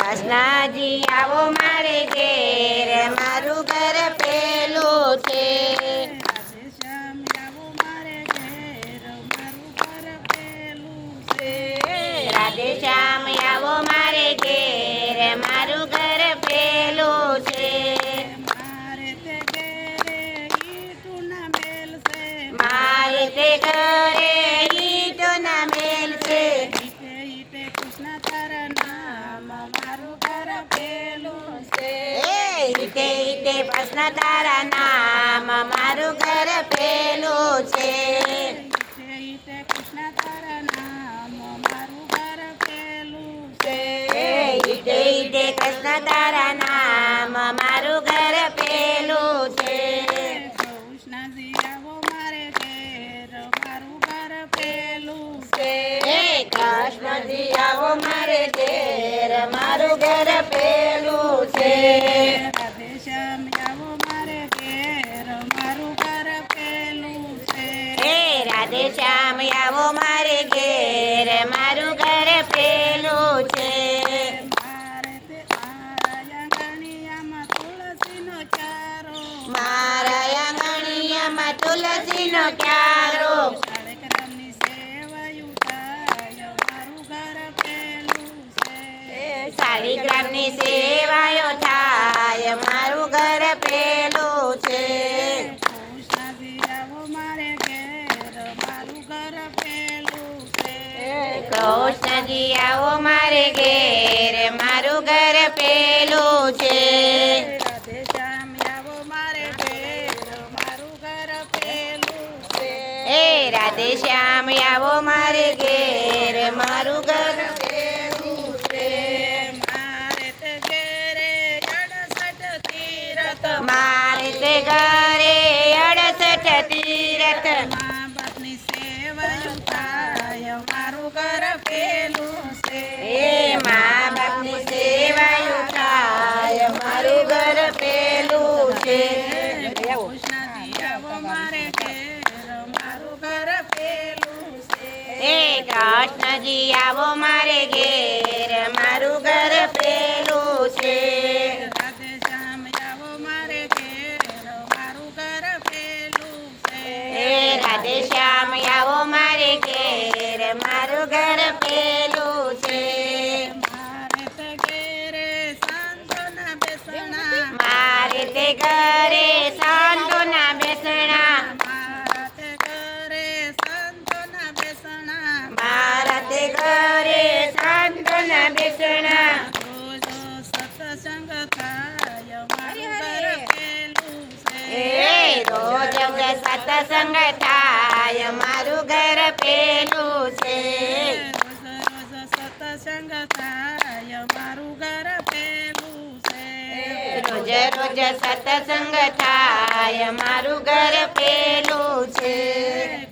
કૃષ્ણજી આવો મારે ઘેર મારું ઘર પેલું છે રાધેશ્યામ આવો મારે ઘેર મારું ઘર પેલું છે રાધેશ્યામ આવો મારે ઘેર મારું ઘર પેલું છે મારે તે ઘેરે ઈટુના મેલ છે મારે તે ઘરે ઈંટોના મેલ છે ઈટે ઈટે કૃષ્ણ તારા નામ મારું ઘર પેલું છે ઈટે ઈટે પ્રશ્ન તારા નામ મારું ઘર પેલું છે ઈટે ઈટે કૃષ્ણ તારા નામ મારું ઘર પેલું છે ઈટે ઈટે કૃષ્ણ તારા નામ મારું ઘર પેલું છે કૃષ્ણજી આવો મારે ઘેર મારું ઘર પેલું છે કૃષ્ણજી આવો મારે ઘેર મારું ઘર પેલું છે રાધેશ્યામ આવો મારે ઘેર મારું ઘર પેલું છે રાધેશ્યામ આવો મારે ઘેર મારું ઘર પેલું છે મારે તે મારા આંગણિયામાં તુલસીનો ચારો મારા આંગણિયામાં તુલસીનો ક્યારો શાળકરામની સેવાયું થાય મારું ઘર પેલું છે શાલિગ્રામની સેવાયો થાય મારું ઘર પેલું છે કૃષ્ણજી આવો મારે ઘેર મારું ઘર પેલું છે કૃષ્ણજી આવો મારે ઘેર મારું ઘર પેલું છે રાધેશ્યામ આવો મારે ઘેર મારું ઘર પેલું છે રાધેશ્યામ આવો મારે ઘેર મારું ઘર પેલું છે મારે તે ઘેરે 68 તીરથ મારે તે ઘરે 68 તીરથ મા બાપની સેવાયું થાય મારું ઘર પેલું છે મા બાપની સેવાયું થાય મારું ઘર પેલું છે કૃષ્ણજી આવો મારે ઘેર મારું ઘર પેલું છે કૃષ્ણજી આવો મારે ઘેર મારું ઘર પેલું છે રાધેશ્યામ આવો મારે ઘેર મારું ઘર પેલું છે રાધેશ્યામ આવો મારે ઘેર મારું ઘર પેલું છે મારે તે ઘેરે સાંજોના બેસણા મારે તે ઘરે સાંતોના બેસણા મારા તે ઘરે સાંજોના બેસણા મારા તે ઘરે સાંતોના બેસણા રોજો સત્સંગ થાય મારું ઘર પેલું છે રોજ સત્સંગ થાય મારું ઘર પેલું છે રોજ સત્સંગ થાય મારું ઘર પેલું છે રોજ રોજ સત્સંગ થાય મારું ઘર પેલું છે